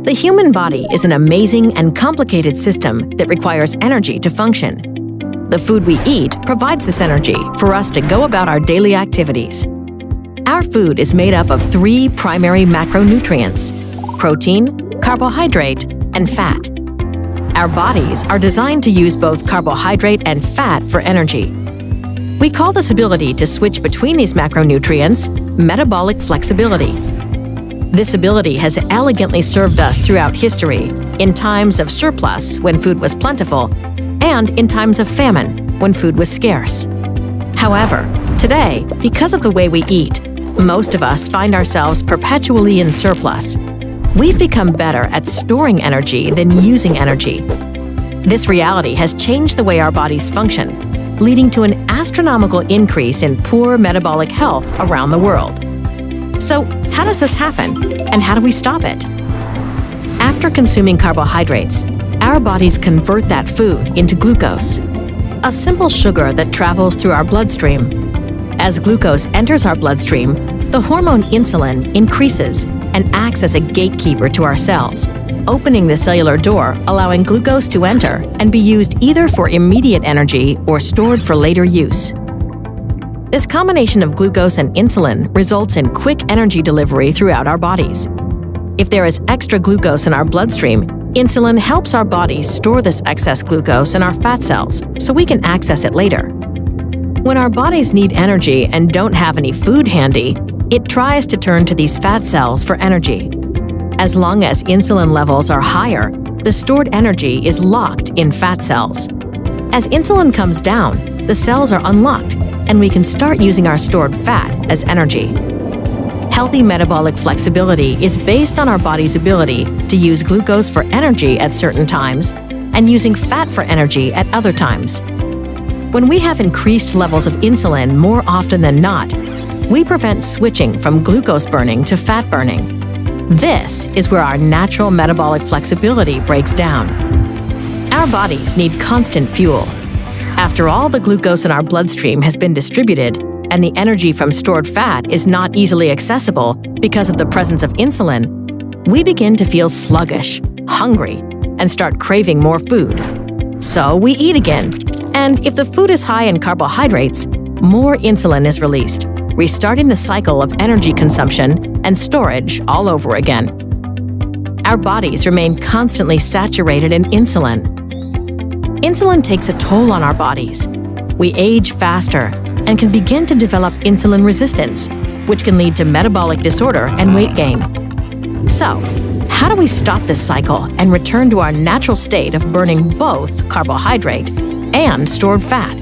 The human body is an amazing and complicated system that requires energy to function. The food we eat provides this energy for us to go about our daily activities. Our food is made up of 3 primary macronutrients: protein, carbohydrate, and fat. Our bodies are designed to use both carbohydrate and fat for energy. We call this ability to switch between these macronutrients metabolic flexibility. This ability has elegantly served us throughout history, in times of surplus when food was plentiful, and in times of famine when food was scarce. However, today, because of the way we eat, most of us find ourselves perpetually in surplus. We've become better at storing energy than using energy. This reality has changed the way our bodies function, leading to an astronomical increase in poor metabolic health around the world. So, how does this happen, and how do we stop it? After consuming carbohydrates, our bodies convert that food into glucose, a simple sugar that travels through our bloodstream. As glucose enters our bloodstream, the hormone insulin increases and acts as a gatekeeper to our cells, opening the cellular door, allowing glucose to enter and be used either for immediate energy or stored for later use. This combination of glucose and insulin results in quick energy delivery throughout our bodies. If there is extra glucose in our bloodstream, insulin helps our bodies store this excess glucose in our fat cells so we can access it later. When our bodies need energy and don't have any food handy, it tries to turn to these fat cells for energy. As long as insulin levels are higher, the stored energy is locked in fat cells. As insulin comes down, the cells are unlocked, and we can start using our stored fat as energy. Healthy metabolic flexibility is based on our body's ability to use glucose for energy at certain times and using fat for energy at other times. When we have increased levels of insulin more often than not, we prevent switching from glucose burning to fat burning. This is where our natural metabolic flexibility breaks down. Our bodies need constant fuel. After all the glucose in our bloodstream has been distributed, and the energy from stored fat is not easily accessible because of the presence of insulin, we begin to feel sluggish, hungry, and start craving more food. So we eat again, and if the food is high in carbohydrates, more insulin is released, restarting the cycle of energy consumption and storage all over again. Our bodies remain constantly saturated in insulin. Insulin takes a toll on our bodies. We age faster and can begin to develop insulin resistance, which can lead to metabolic disorder and weight gain. So, how do we stop this cycle and return to our natural state of burning both carbohydrate and stored fat?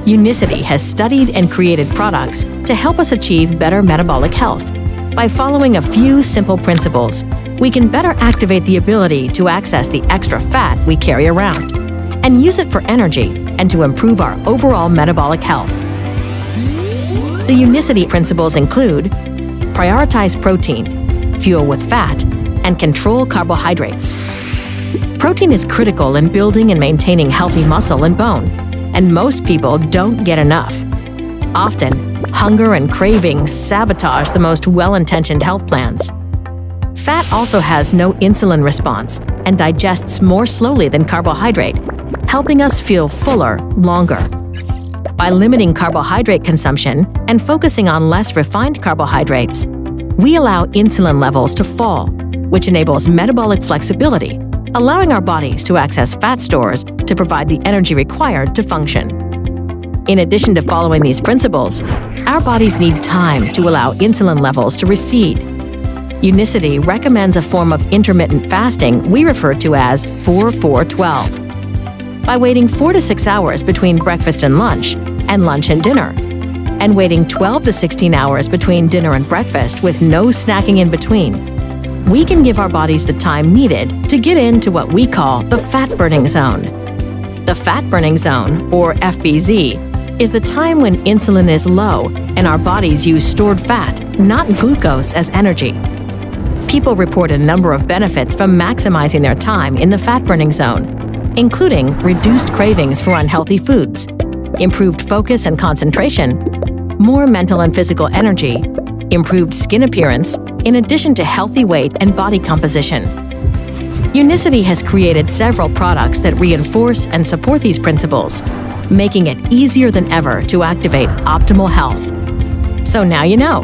Unicity has studied and created products to help us achieve better metabolic health. By following a few simple principles, we can better activate the ability to access the extra fat we carry around and use it for energy and to improve our overall metabolic health. The Unicity principles include prioritize protein, fuel with fat, and control carbohydrates. Protein is critical in building and maintaining healthy muscle and bone, and most people don't get enough. Often, hunger and cravings sabotage the most well-intentioned health plans. Fat also has no insulin response and digests more slowly than carbohydrate, helping us feel fuller longer. By limiting carbohydrate consumption and focusing on less refined carbohydrates, we allow insulin levels to fall, which enables metabolic flexibility, allowing our bodies to access fat stores to provide the energy required to function. In addition to following these principles, our bodies need time to allow insulin levels to recede. Unicity recommends a form of intermittent fasting we refer to as 4-4-12. By waiting 4 to 6 hours between breakfast and lunch and dinner, and waiting 12 to 16 hours between dinner and breakfast with no snacking in between, we can give our bodies the time needed to get into what we call the fat-burning zone. The fat-burning zone, or FBZ, is the time when insulin is low and our bodies use stored fat, not glucose, as energy. People report a number of benefits from maximizing their time in the fat-burning zone, including reduced cravings for unhealthy foods, improved focus and concentration, more mental and physical energy, improved skin appearance, in addition to healthy weight and body composition. Unicity has created several products that reinforce and support these principles, making it easier than ever to activate optimal health. So now you know.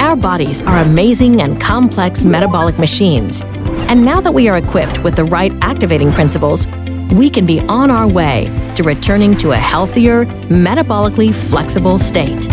Our bodies are amazing and complex metabolic machines. And now that we are equipped with the right activating principles, we can be on our way to returning to a healthier, metabolically flexible state.